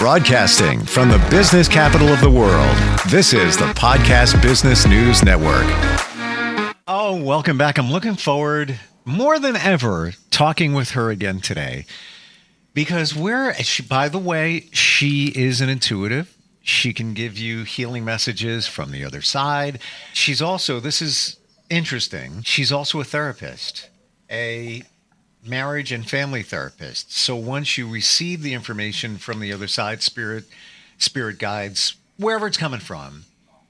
Broadcasting from the business capital of the world, this is the Podcast Business News Network. Oh, welcome back. I'm looking forward more than ever talking with her again today because by the way, she is an intuitive. She can give you healing messages from the other side. She's also, this is interesting, she's also a therapist, a marriage and family therapist. So once you receive the information from the other side, spirit guides, wherever it's coming from,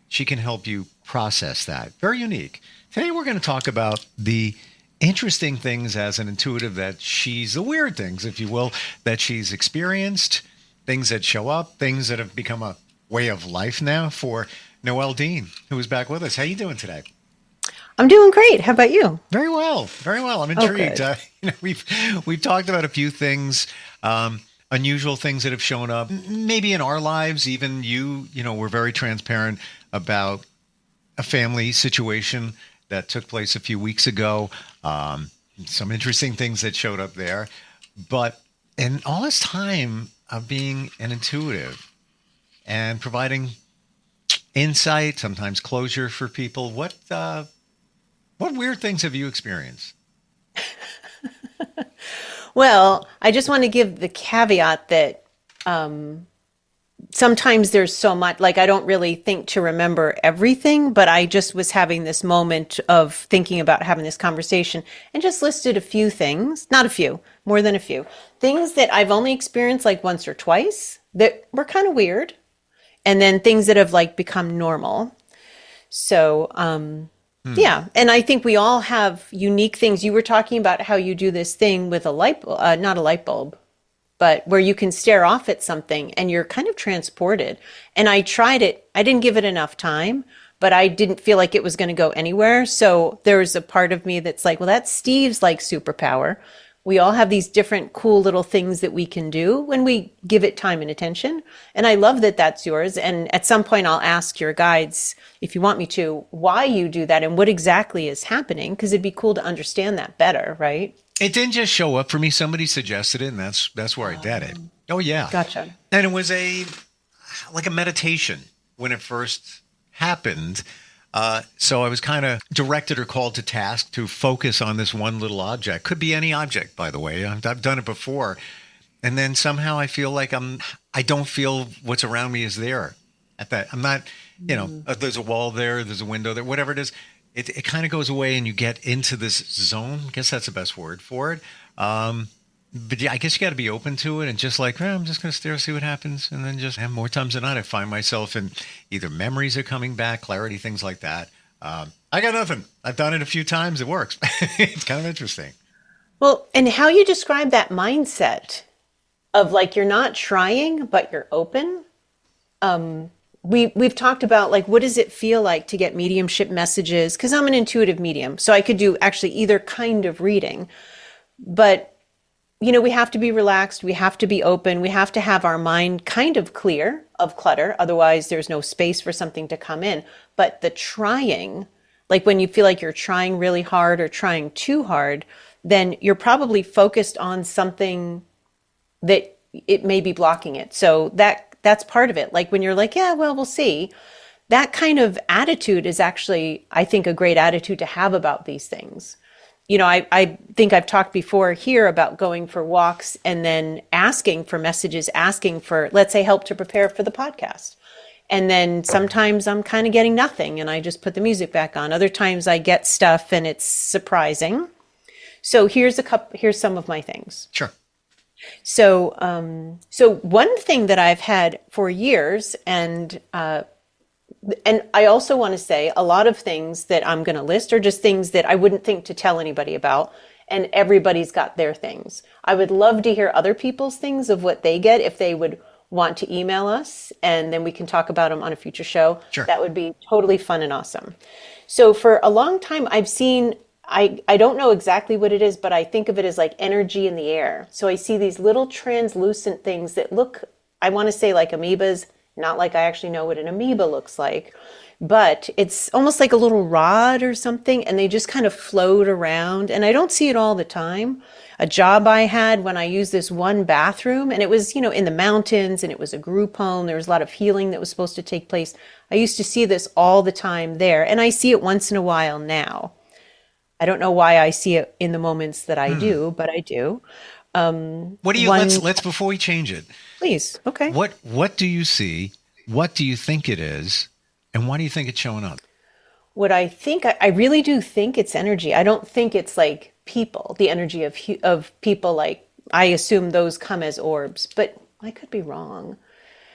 she can help you process that. Very unique. Today we're going to talk about the interesting things as an intuitive the weird things, if you will, that she's experienced, things that show up, things that have become a way of life now for Noelle Deane, who is back with us. How you doing today? I'm doing great. How about you? Very well. Very well. I'm intrigued. We've talked about a few things, unusual things that have shown up, maybe in our lives. Even you were very transparent about a family situation that took place a few weeks ago. Some interesting things that showed up there. But in all this time of being an intuitive and providing insight, sometimes closure for people, what weird things have you experienced? Well, I just want to give the caveat that sometimes there's so much, like I don't really think to remember everything, but I just was having this moment of thinking about having this conversation and just listed a few things, not a few, more than a few, things that I've only experienced like once or twice that were kind of weird, and then things that have like become normal. So, yeah. And I think we all have unique things. You were talking about how you do this thing with a light, not a light bulb, but where you can stare off at something and you're kind of transported. And I tried it. I didn't give it enough time, but I didn't feel like it was going to go anywhere. So there's a part of me that's like, well, that's Steve's like superpower. We all have these different cool little things that we can do when we give it time and attention. And I love that that's yours. And at some point I'll ask your guides, if you want me to, why you do that and what exactly is happening, because it'd be cool to understand that better, right? It didn't just show up for me. Somebody suggested it, and that's where I did it. Oh, yeah. Gotcha. And it was like a meditation when it first happened. So I was kind of directed or called to task to focus on this one little object. Could be any object, by the way. I've done it before. And then somehow I feel like I don't feel what's around me is there at that. I'm not, there's a wall there, there's a window there, whatever it is. It kind of goes away and you get into this zone. I guess that's the best word for it. But yeah, I guess you got to be open to it and just like, I'm just going to stare, see what happens. And then just more times than not, I find myself in either memories are coming back, clarity, things like that. I got nothing. I've done it a few times. It works. It's kind of interesting. Well, and how you describe that mindset of like, you're not trying, but you're open. We've talked about like, what does it feel like to get mediumship messages? Because I'm an intuitive medium, so I could do actually either kind of reading, but we have to be relaxed. We have to be open. We have to have our mind kind of clear of clutter. Otherwise, there's no space for something to come in. But the trying, like when you feel like you're trying really hard or trying too hard, then you're probably focused on something that it may be blocking it. So that's part of it. Like when you're like, yeah, well, we'll see. That kind of attitude is actually, I think, a great attitude to have about these things. I think I've talked before here about going for walks and then asking for messages, asking for, let's say, help to prepare for the podcast. And then sometimes I'm kind of getting nothing and I just put the music back on. Other times I get stuff and it's surprising. So here's some of my things. Sure. So one thing that I've had for years, and I also want to say a lot of things that I'm going to list are just things that I wouldn't think to tell anybody about. And everybody's got their things. I would love to hear other people's things of what they get if they would want to email us, and then we can talk about them on a future show. Sure. That would be totally fun and awesome. So for a long time, I've seen, I don't know exactly what it is, but I think of it as like energy in the air. So I see these little translucent things that look, I want to say like amoebas, Not like I actually know what an amoeba looks like, but it's almost like a little rod or something, and they just kind of float around. And I don't see it all the time. A job I had when I used this one bathroom, and it was, in the mountains, and it was a group home. There was a lot of healing that was supposed to take place. I used to see this all the time there, and I see it once in a while now. I don't know why I see it in the moments that I do, but I do. What do you, One, let's, before we change it, please. Okay. what do you see? What do you think it is? And why do you think it's showing up? What I think, I really do think it's energy. I don't think it's like people, the energy of people. Like, I assume those come as orbs, but I could be wrong.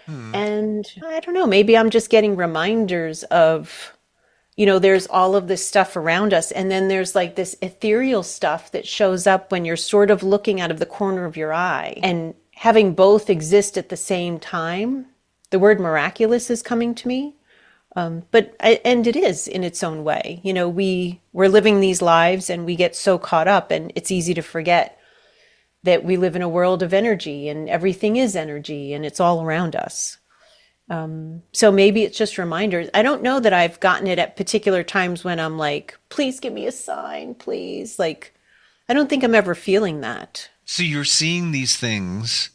And I don't know, maybe I'm just getting reminders of, there's all of this stuff around us. And then there's like this ethereal stuff that shows up when you're sort of looking out of the corner of your eye, and having both exist at the same time. The word miraculous is coming to me. And it is in its own way. We're living these lives and we get so caught up, and it's easy to forget that we live in a world of energy, and everything is energy, and it's all around us. So maybe it's just reminders. I don't know that I've gotten it at particular times when I'm like, please give me a sign, please. Like, I don't think I'm ever feeling that. So you're seeing these things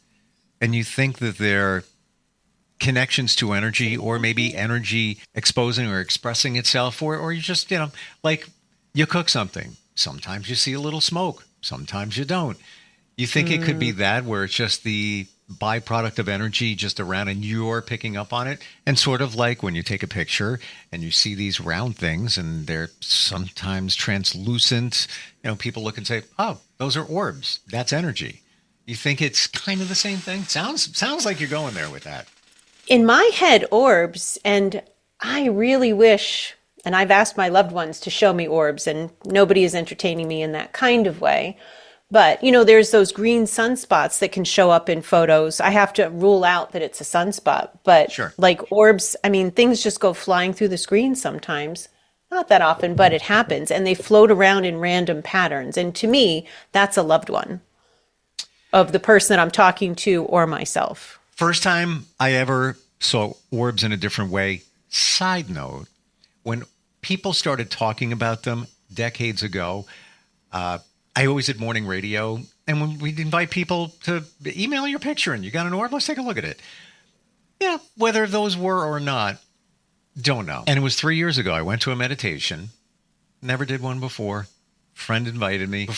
and you think that they're connections to energy, or maybe energy exposing or expressing itself, or you just, like you cook something. Sometimes you see a little smoke. Sometimes you don't. You think it could be that, where it's just the byproduct of energy just around and you're picking up on it. And sort of like when you take a picture and you see these round things and they're sometimes translucent, people look and say, oh, those are orbs. That's energy. You think it's kind of the same thing? Sounds like you're going there with that. In my head, orbs, and I really wish, and I've asked my loved ones to show me orbs, and nobody is entertaining me in that kind of way. But, there's those green sunspots that can show up in photos. I have to rule out that it's a sunspot. But Sure. like orbs, things just go flying through the screen sometimes. Not that often, but it happens. And they float around in random patterns. And to me, that's a loved one of the person that I'm talking to or myself. First time I ever saw orbs in a different way. Side note, when people started talking about them decades ago, I always did morning radio, and when we'd invite people to email your picture and you got an orb, let's take a look at it. Yeah, whether those were or not, don't know. And it was 3 years ago. I went to a meditation, never did one before. Friend invited me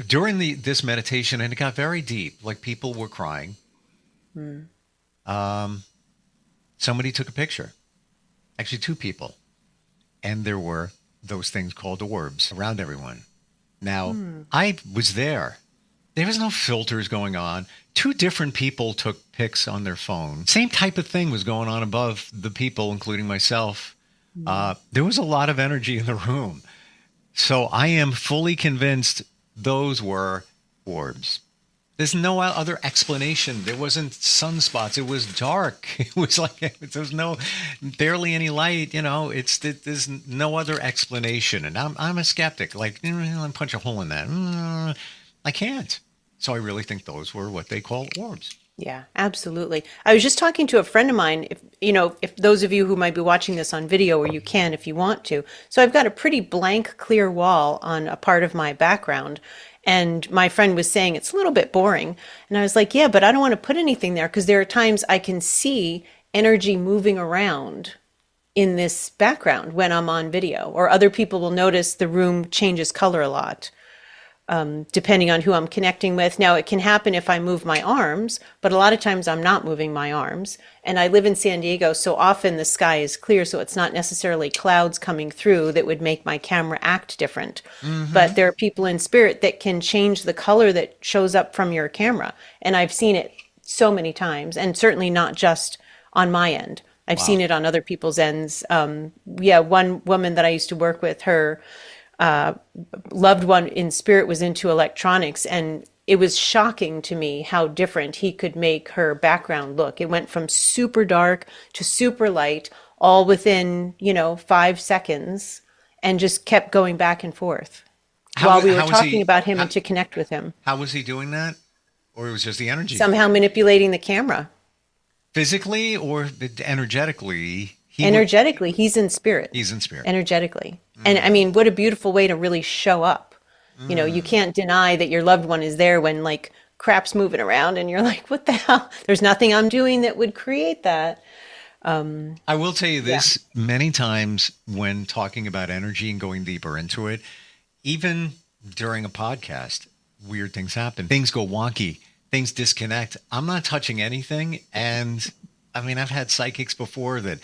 during this meditation, and it got very deep. Like, people were crying. Somebody took a picture, actually 2 people, and there were those things called orbs around everyone. Now, I was there. There was no filters going on. 2 different people took pics on their phone. Same type of thing was going on above the people, including myself. There was a lot of energy in the room. So I am fully convinced those were orbs. There's no other explanation. There wasn't sunspots. It was dark. It was like there was barely any light. There's no other explanation. And I'm a skeptic. Like, I'll punch a hole in that. I can't. So I really think those were what they call orbs. Yeah, absolutely. I was just talking to a friend of mine, if those of you who might be watching this on video, or you can if you want to. So I've got a pretty blank, clear wall on a part of my background. And my friend was saying it's a little bit boring. And I was like, yeah, but I don't want to put anything there, because there are times I can see energy moving around in this background when I'm on video, or other people will notice the room changes color a lot. Depending on who I'm connecting with. Now, it can happen if I move my arms, but a lot of times I'm not moving my arms. And I live in San Diego, so often the sky is clear, so it's not necessarily clouds coming through that would make my camera act different. But there are people in spirit that can change the color that shows up from your camera. And I've seen it so many times, and certainly not just on my end. I've seen it on other people's ends. One woman that I used to work with, her loved one in spirit was into electronics, and it was shocking to me how different he could make her background look. It went from super dark to super light, all within 5 seconds, and just kept going back and forth while we were talking about him and to connect with him. How was he doing that? Or it was just the energy? Somehow manipulating the camera. physically or energetically? Energetically, he's in spirit. He's in spirit. Energetically. And I mean, what a beautiful way to really show up. You can't deny that your loved one is there when like crap's moving around and you're like, what the hell? There's nothing I'm doing that would create that. I will tell you this many times when talking about energy and going deeper into it, even during a podcast, weird things happen. Things go wonky. Things disconnect. I'm not touching anything. And I mean, I've had psychics before that,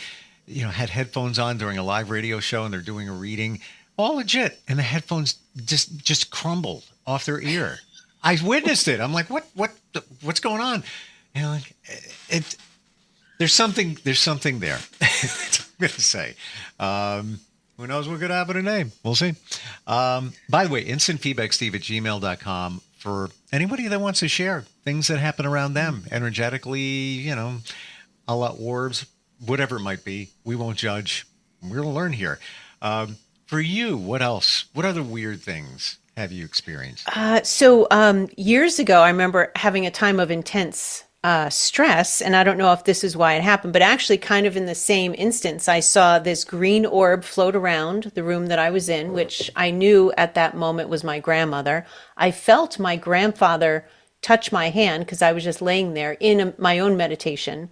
had headphones on during a live radio show and they're doing a reading, all legit. And the headphones just crumbled off their ear. I witnessed it. I'm like, what's going on? Like there's something there. That's what I'm going to say. Who knows what could happen today? We'll see. By the way, instantfeedbacksteve@gmail.com for anybody that wants to share things that happen around them energetically, a la orbs, whatever it might be. We won't judge. We're going to learn here. For you, what else? What other weird things have you experienced? So years ago, I remember having a time of intense stress, and I don't know if this is why it happened, but actually kind of in the same instance, I saw this green orb float around the room that I was in, which I knew at that moment was my grandmother. I felt my grandfather touch my hand because I was just laying there in my own meditation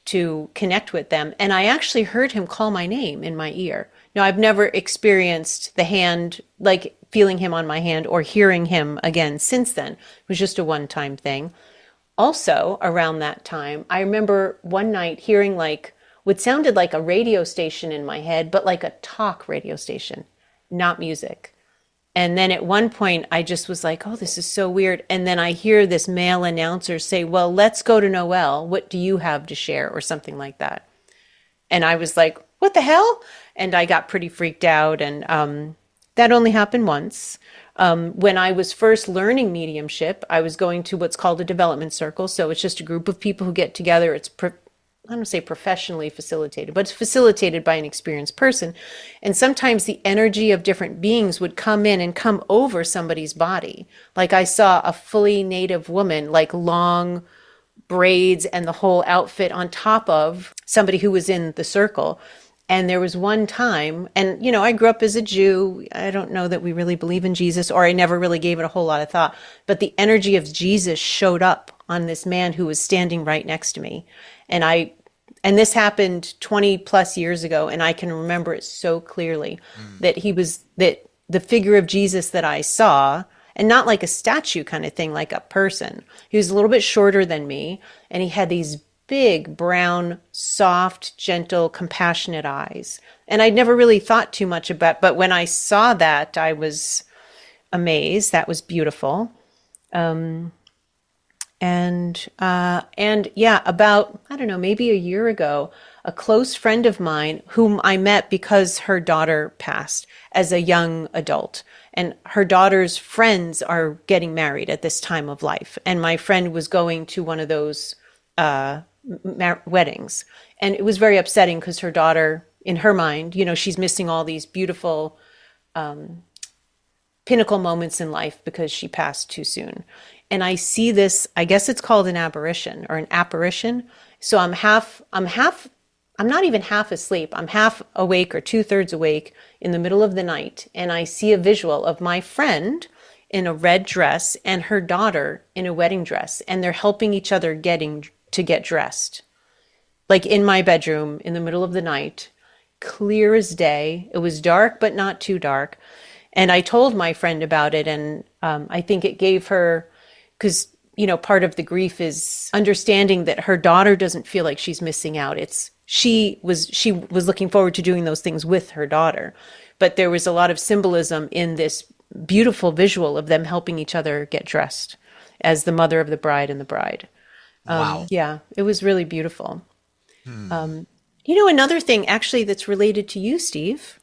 to connect with them. And I actually heard him call my name in my ear. Now, I've never experienced the hand, like feeling him on my hand or hearing him again since then. It was just a one-time thing. Also, around that time, I remember one night hearing like what sounded like a radio station in my head, but like a talk radio station, not music. And then at one point, I just was like, oh, this is so weird. And then I hear this male announcer say, well, let's go to Noelle. What do you have to share? Or something like that. And I was like, what the hell? And I got pretty freaked out. And that only happened once. When I was first learning mediumship, I was going to what's called a development circle. So it's just a group of people who get together. It's, I don't say professionally facilitated, but it's facilitated by an experienced person. And sometimes the energy of different beings would come in and come over somebody's body. Like I saw a fully native woman, like long braids and the whole outfit on top of somebody who was in the circle. And there was one time, and I grew up as a Jew. I don't know that we really believe in Jesus, or I never really gave it a whole lot of thought. But the energy of Jesus showed up on this man who was standing right next to me. And this happened 20 plus years ago, and I can remember it so clearly that that the figure of Jesus that I saw, and not like a statue kind of thing, like a person. He was a little bit shorter than me, and he had these big, brown, soft, gentle, compassionate eyes. And I'd never really thought too much about, but when I saw that, I was amazed. That was beautiful. And yeah, about, I don't know, maybe a year ago, a close friend of mine whom I met because her daughter passed as a young adult. And her daughter's friends are getting married at this time of life. And my friend was going to one of those weddings. And it was very upsetting because her daughter, in her mind, she's missing all these beautiful pinnacle moments in life because she passed too soon. And I see this, I guess it's called an aberration or an apparition. So I'm not even half asleep. I'm half awake or 2/3 awake in the middle of the night. And I see a visual of my friend in a red dress and her daughter in a wedding dress. And they're helping each other to get dressed. Like in my bedroom in the middle of the night, clear as day. It was dark, but not too dark. And I told my friend about it. And I think it gave her, because, part of the grief is understanding that her daughter doesn't feel like she's missing out. She was looking forward to doing those things with her daughter. But there was a lot of symbolism in this beautiful visual of them helping each other get dressed as the mother of the bride and the bride. Wow. Yeah, it was really beautiful. Another thing actually that's related to you, Steve.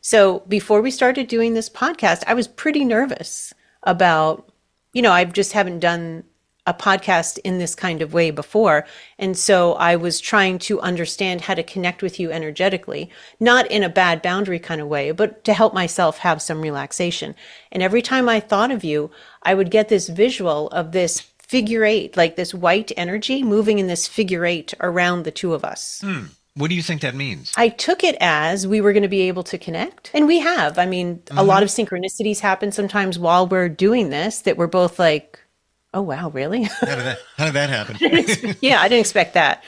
So before we started doing this podcast, I was pretty nervous about, I just haven't done a podcast in this kind of way before. And so I was trying to understand how to connect with you energetically, not in a bad boundary kind of way, but to help myself have some relaxation. And every time I thought of you, I would get this visual of this figure eight, like this white energy moving in this figure eight around the two of us. What do you think that means? I took it as we were going to be able to connect. And we have. I mean, a lot of synchronicities happen sometimes while we're doing this that we're both like, oh, wow, really? How did that happen? Yeah, I didn't expect that.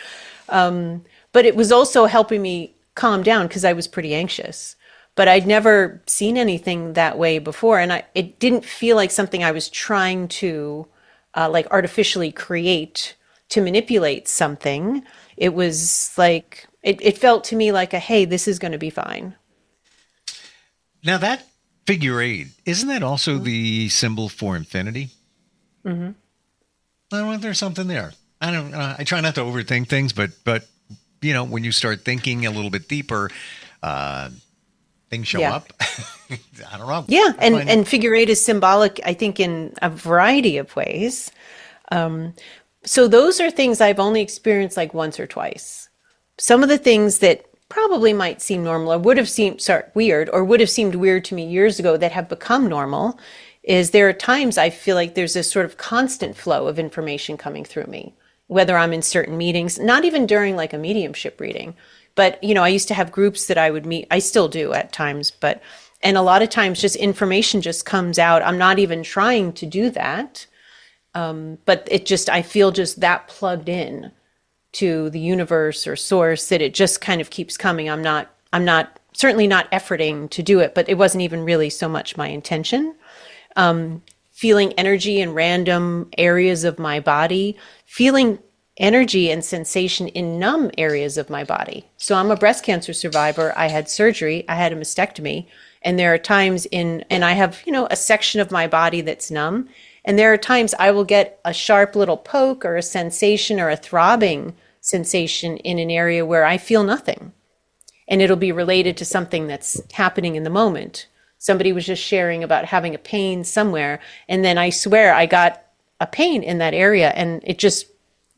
But it was also helping me calm down because I was pretty anxious. But I'd never seen anything that way before. And it didn't feel like something I was trying to like artificially create to manipulate something. It was like, it felt to me like hey, this is going to be fine. Now that figure eight, isn't that also the symbol for infinity? I don't know if there's something there. I don't know. I try not to overthink things, but you know, when you start thinking a little bit deeper, things show up. I don't know. Yeah. And figure eight is symbolic, I think, in a variety of ways. So those are things I've only experienced like once or twice. Some of the things that probably might seem normal or would have seemed weird or would have seemed weird to me years ago that have become normal is there are times I feel like there's this sort of constant flow of information coming through me, whether I'm in certain meetings, not even during like a mediumship reading, but you know, I used to have groups that I would meet. I still do at times, and a lot of times just information just comes out. I'm not even trying to do that. But I feel just that plugged in to the universe or source that it just kind of keeps coming. I'm not certainly not efforting to do it, but it wasn't even really so much my intention. Feeling energy in random areas of my body, feeling energy and sensation in numb areas of my body. So I'm a breast cancer survivor. I had surgery. I had a mastectomy. And there are times and I have, you know, a section of my body that's numb. And there are times I will get a sharp little poke or a sensation or a throbbing sensation in an area where I feel nothing. And it'll be related to something that's happening in the moment. Somebody was just sharing about having a pain somewhere. And then I swear I got a pain in that area. And it just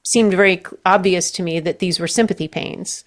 seemed very obvious to me that these were sympathy pains.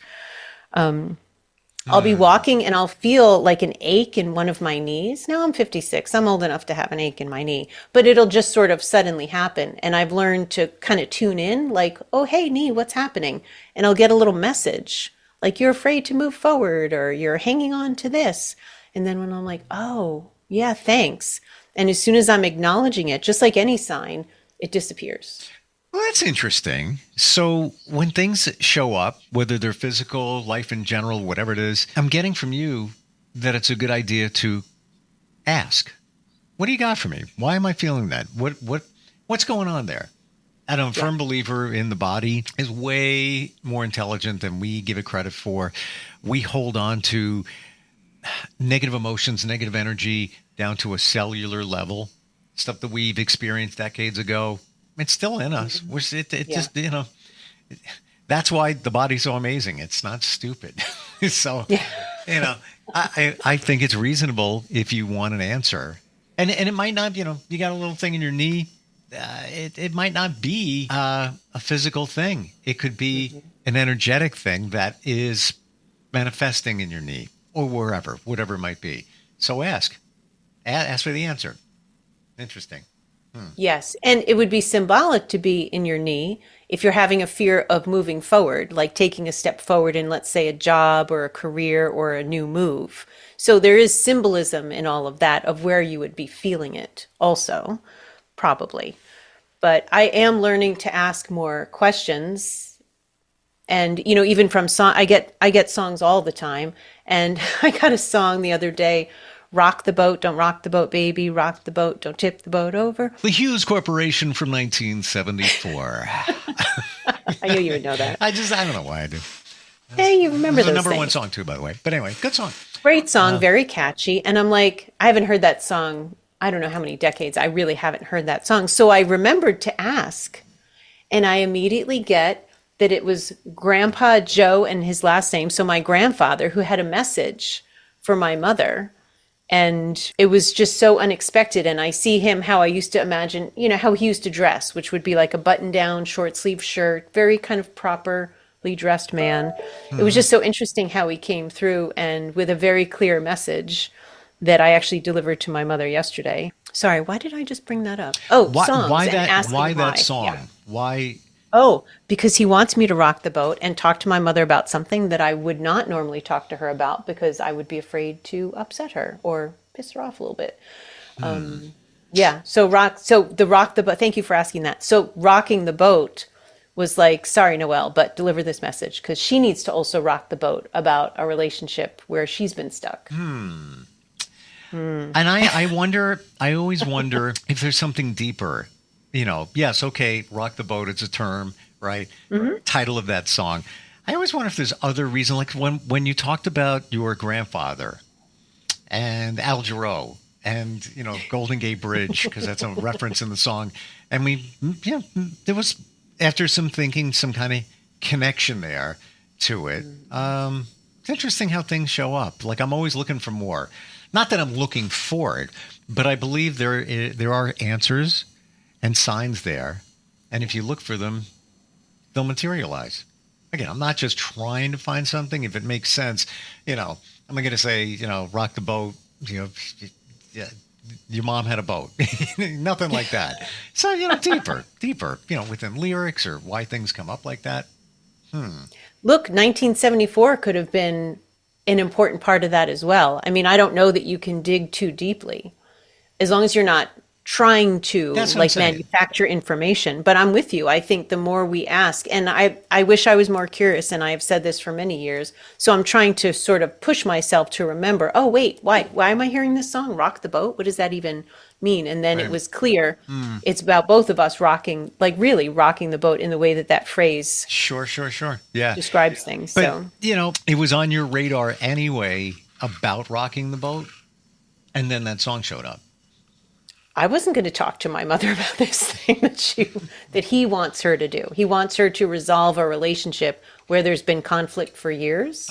I'll be walking and I'll feel like an ache in one of my knees. Now I'm 56. I'm old enough to have an ache in my knee, but it'll just sort of suddenly happen. And I've learned to kind of tune in like, oh, hey, knee, what's happening? And I'll get a little message like you're afraid to move forward or you're hanging on to this. And then when I'm like, oh, yeah, thanks. And as soon as I'm acknowledging it, just like any sign, it disappears. Well, that's interesting. So when things show up, whether they're physical, life in general, whatever it is, I'm getting from you that it's a good idea to ask, what do you got for me? Why am I feeling that? What's going on there? And I'm a firm believer in the body is way more intelligent than we give it credit for. We hold on to negative emotions, negative energy down to a cellular level, stuff that we've experienced decades ago. It's still in us. Just, you know, that's why the body's so amazing. It's not stupid. So, you know, I think it's reasonable if you want an answer. And it might not, you know, you got a little thing in your knee. It might not be a physical thing. It could be an energetic thing that is manifesting in your knee or wherever, whatever it might be. So ask for the answer. Interesting. Yes. And it would be symbolic to be in your knee if you're having a fear of moving forward, like taking a step forward in, let's say, a job or a career or a new move. So there is symbolism in all of that of where you would be feeling it also, probably. But I am learning to ask more questions. And, you know, even from song, I get songs all the time. And I got a song the other day, rock the boat, don't rock the boat, baby. Rock the boat, don't tip the boat over. The Hughes Corporation from 1974. I knew you would know that. I don't know why I do. Hey, you remember those the number things. one song too, by the way. But anyway, good song. Great song, very catchy. And I'm like, I haven't heard that song, I don't know how many decades. I really haven't heard that song. So I remembered to ask. And I immediately get that it was Grandpa Joe and his last name. So my grandfather, who had a message for my mother. And it was just so unexpected. And I see him how I used to imagine, you know, how he used to dress, which would be like a button-down, short-sleeve shirt, very kind of properly dressed man. It was just so interesting how he came through and with a very clear message that I actually delivered to my mother yesterday. Sorry, why did I just bring that up? Oh, songs and asking why that song? Yeah. Why? Oh, because he wants me to rock the boat and talk to my mother about something that I would not normally talk to her about because I would be afraid to upset her or piss her off a little bit. Yeah. So the rock the boat. Thank you for asking that. So rocking the boat was like, sorry, Noelle, but deliver this message because she needs to also rock the boat about a relationship where she's been stuck. And I always wonder if there's something deeper. Yes, okay, rock the boat, it's a term, right? Title of that song. I always wonder if there's other reason, like when you talked about your grandfather and Al Jarreau and, Golden Gate Bridge, because that's a reference in the song. And there was, after some thinking, some kind of connection there to it. It's interesting how things show up. Like I'm always looking for more. Not that I'm looking for it, but I believe there are answers and signs there. And if you look for them, they'll materialize. Again, I'm not just trying to find something. If it makes sense, I'm going to say, rock the boat, yeah, your mom had a boat. Nothing like that. So, deeper, within lyrics or why things come up like that. Look, 1974 could have been an important part of that as well. I mean, I don't know that you can dig too deeply as long as you're not trying to manufacture information. But I'm with you. I think the more we ask, and I wish I was more curious, and I have said this for many years. So I'm trying to sort of push myself to remember, oh, wait, why am I hearing this song? Rock the boat? What does that even mean? And then it was clear it's about both of us rocking, like really rocking the boat in the way that phrase Sure. Yeah. describes things. But, it was on your radar anyway about rocking the boat. And then that song showed up. I wasn't going to talk to my mother about this thing that he wants her to do. He wants her to resolve a relationship where there's been conflict for years.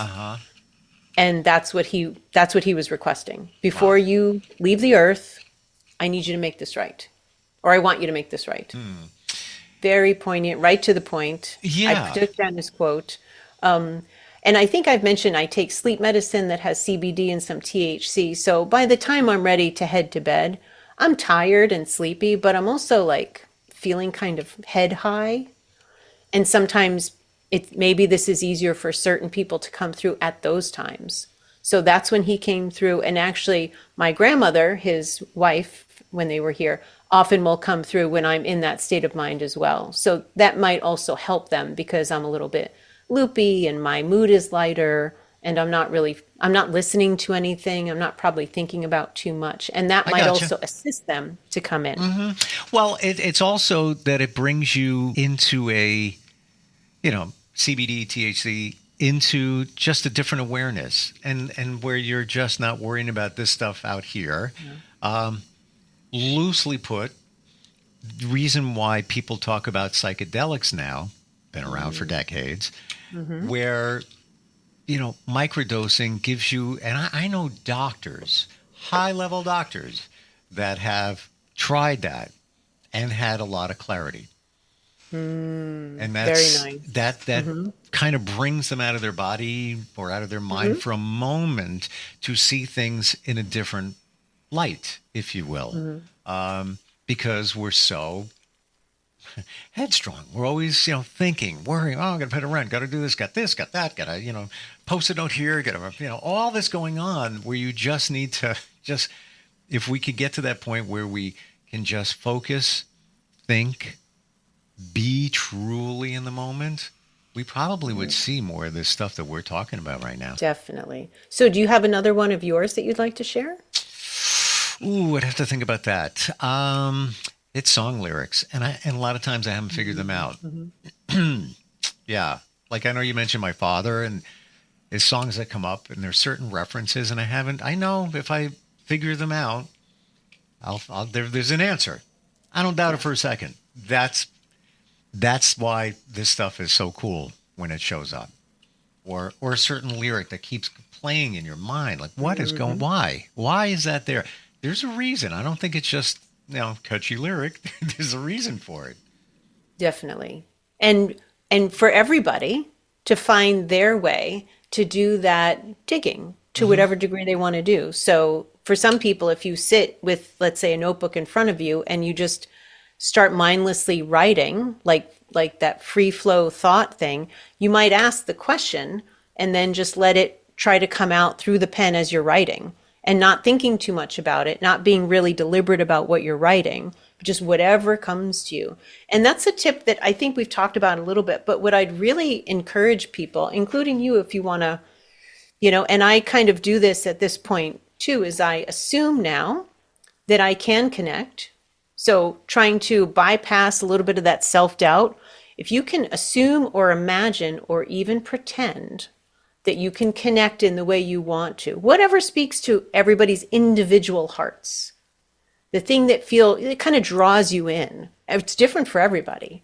And that's what he was requesting. Before you leave the earth, I need you to make this right. Or I want you to make this right. Very poignant, right to the point. Yeah. I took down his quote. And I think I've mentioned I take sleep medicine that has CBD and some THC. So by the time I'm ready to head to bed, I'm tired and sleepy, but I'm also like feeling kind of head high. And sometimes maybe this is easier for certain people to come through at those times. So that's when he came through. And actually, my grandmother, his wife, when they were here, often will come through when I'm in that state of mind as well. So that might also help them because I'm a little bit loopy and my mood is lighter. And I'm not listening to anything. I'm not probably thinking about too much. And that might also assist them to come in. Well, it's also that it brings you into a, CBD, THC, into just a different awareness and where you're just not worrying about this stuff out here. Loosely put, the reason why people talk about psychedelics now, been around for decades, where microdosing gives you, and I know doctors, high-level doctors, that have tried that and had a lot of clarity. And that's, very nice. That kind of brings them out of their body or out of their mind for a moment to see things in a different light, if you will, because we're so headstrong. We're always, thinking, worrying, I got to pay the rent, got to do this, got that, got to, post a note here, got to, all this going on where you just need to if we could get to that point where we can just focus, think, be truly in the moment, we probably would see more of this stuff that we're talking about right now. Definitely. So do you have another one of yours that you'd like to share? Ooh, I'd have to think about that. It's song lyrics, and a lot of times I haven't figured them out. Yeah, like I know you mentioned my father, and his songs that come up, and there's certain references, and I know if I figure them out, there's an answer. I don't doubt it for a second. That's why this stuff is so cool when it shows up, or a certain lyric that keeps playing in your mind. Like, what is going? Why is that there? There's a reason. I don't think it's just catchy lyric. There's a reason for it. Definitely. And for everybody to find their way to do that digging to whatever degree they want to do. So for some people, if you sit with, let's say, a notebook in front of you and you just start mindlessly writing, like that free flow thought thing, you might ask the question and then just let it try to come out through the pen as you're writing, and not thinking too much about it, not being really deliberate about what you're writing, just whatever comes to you. And that's a tip that I think we've talked about a little bit, but what I'd really encourage people, including you, if you want to, and I kind of do this at this point too, is I assume now that I can connect. So trying to bypass a little bit of that self-doubt. If you can assume or imagine or even pretend that you can connect in the way you want to, whatever speaks to everybody's individual hearts, the thing that it kind of draws you in. It's different for everybody,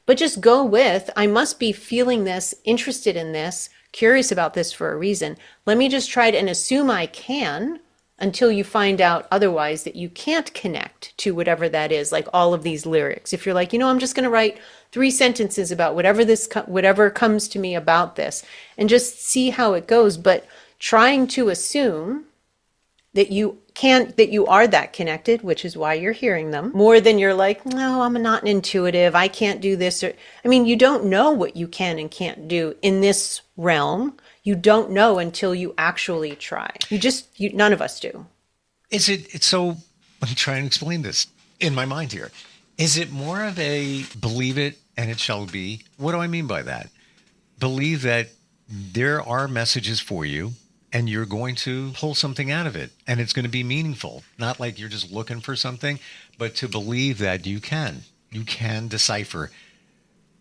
but just go with, I must be feeling this, interested in this, curious about this for a reason. Let me just try it and assume I can, until you find out otherwise, that you can't connect to whatever that is, like all of these lyrics. If you're like, I'm just going to write 3 sentences about whatever comes to me about this, and just see how it goes. But trying to assume that you are that connected, which is why you're hearing them, more than you're like, no, I'm not an intuitive, I can't do this. You don't know what you can and can't do in this realm. You don't know until you actually try. None of us do. So let me try and explain this in my mind here. Is it more of a believe it and it shall be? What do I mean by that? Believe that there are messages for you and you're going to pull something out of it and it's going to be meaningful. Not like you're just looking for something, but to believe that you can decipher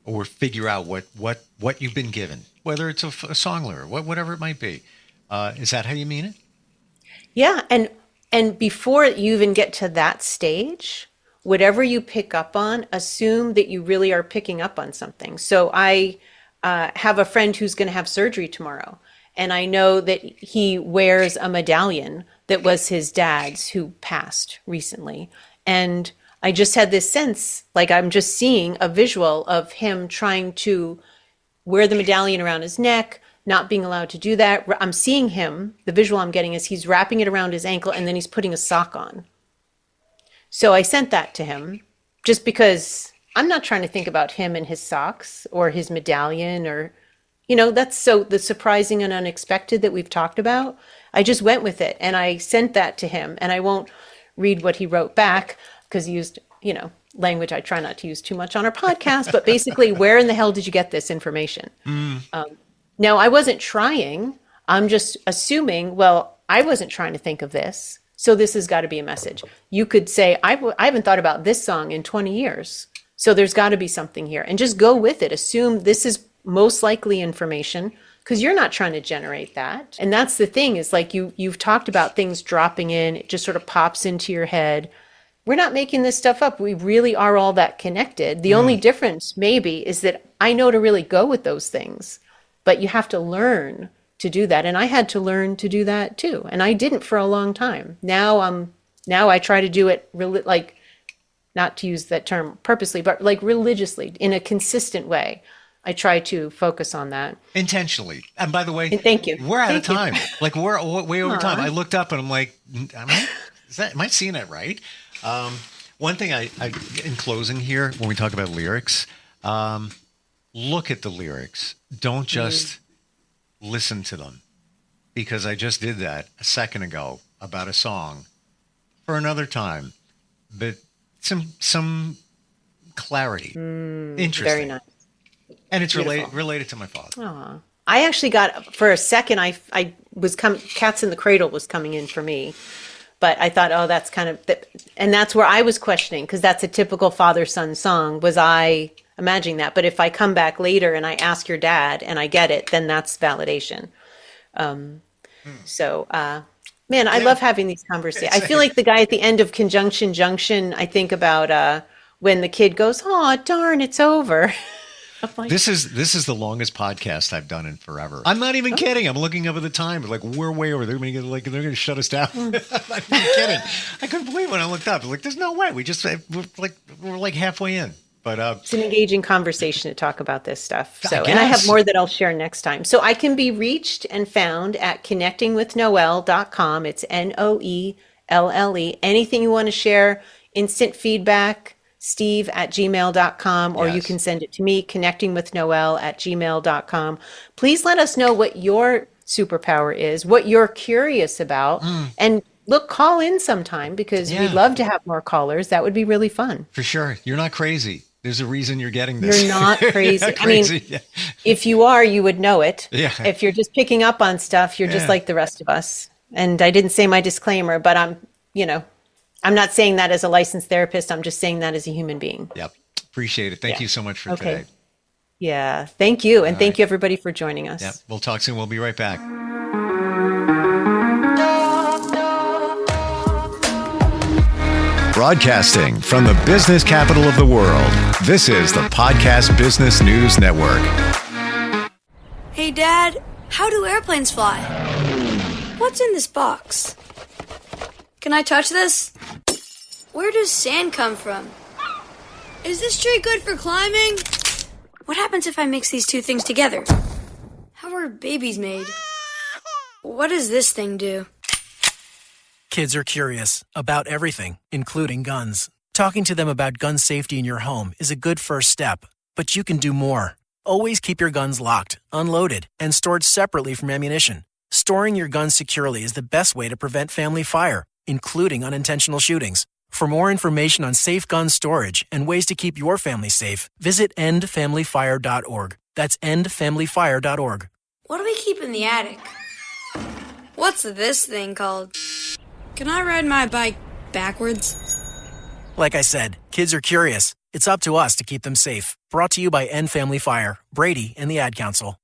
or figure out what you've been given, whether it's a song lyric, whatever it might be. Is that how you mean it? Yeah. And before you even get to that stage, whatever you pick up on, assume that you really are picking up on something. So I have a friend who's going to have surgery tomorrow, and I know that he wears a medallion that was his dad's, who passed recently. And I just had this sense, like I'm just seeing a visual of him trying to wear the medallion around his neck, not being allowed to do that. I'm seeing him, the visual I'm getting is he's wrapping it around his ankle and then he's putting a sock on. So I sent that to him just because I'm not trying to think about him and his socks or his medallion or, that's so the surprising and unexpected that we've talked about. I just went with it and I sent that to him, and I won't read what he wrote back because he used, language I try not to use too much on our podcast, but basically, where in the hell did you get this information? Now, I wasn't trying. I'm just assuming, well, I wasn't trying to think of this, so this has got to be a message. You could say, I haven't thought about this song in 20 years, so there's got to be something here. And just go with it. Assume this is most likely information, because you're not trying to generate that. And that's the thing, is like you've talked about things dropping in, it just sort of pops into your head. We're not making this stuff up. We really are all that connected. The only difference maybe is that I know to really go with those things, but you have to learn to do that. And I had to learn to do that too. And I didn't for a long time. Now I try to do it like, not to use that term purposely, but like religiously in a consistent way. I try to focus on that. Intentionally. And by the way, and thank you. We're out of time. Like we're way over time. I looked up and I'm like, am I seeing it right? One thing I in closing here, when we talk about lyrics, look at the lyrics. Don't just listen to them, because I just did that a second ago about a song for another time, but some clarity. Interesting. Very nice. And it's related to my father. Aww. I actually got, for a second, I was Cats in the Cradle was coming in for me. But I thought, oh, that's kind of, and that's where I was questioning, because that's a typical father-son song. Was I imagining that? But if I come back later and I ask your dad and I get it, then that's validation. So, man, I love having these conversations. I feel like the guy at the end of Conjunction Junction, I think about when the kid goes, oh, darn, it's over. Like, this is the longest podcast I've done in forever. I'm not even kidding. I'm looking up at the time. Like, we're way over. They're going to shut us down. I'm not even kidding. I couldn't believe when I looked up. Like, there's no way. We're like halfway in. But it's an engaging conversation to talk about this stuff. So, and I have more that I'll share next time. So I can be reached and found at connectingwithnoelle.com. It's LLE. Anything you want to share, instant feedback, steve@gmail.com, or you Yes. can send it to me, connectingwithnoelle@gmail.com. Please let us know what your superpower is, what you're curious about, and look, call in sometime because Yeah. we'd love to have more callers. That would be really fun. For sure. You're not crazy. There's a reason you're getting this. You're not crazy. You're not I mean, crazy. Yeah. if you are, you would know it. Yeah. If you're just picking up on stuff, you're just Yeah. like the rest of us. And I didn't say my disclaimer, but I'm not saying that as a licensed therapist. I'm just saying that as a human being. Yep. Appreciate it. Thank you so much for today. Yeah. Thank you. And thank you everybody for joining us. Yep. We'll talk soon. We'll be right back. Broadcasting from the business capital of the world, this is the Podcast Business News Network. Hey, Dad, how do airplanes fly? What's in this box? Can I touch this? Where does sand come from? Is this tree good for climbing? What happens if I mix these two things together? How are babies made? What does this thing do? Kids are curious about everything, including guns. Talking to them about gun safety in your home is a good first step, but you can do more. Always keep your guns locked, unloaded, and stored separately from ammunition. Storing your guns securely is the best way to prevent family fire, including unintentional shootings. For more information on safe gun storage and ways to keep your family safe, visit endfamilyfire.org. That's endfamilyfire.org. What do we keep in the attic? What's this thing called? Can I ride my bike backwards? Like I said, kids are curious. It's up to us to keep them safe. Brought to you by End Family Fire, Brady, and the Ad Council.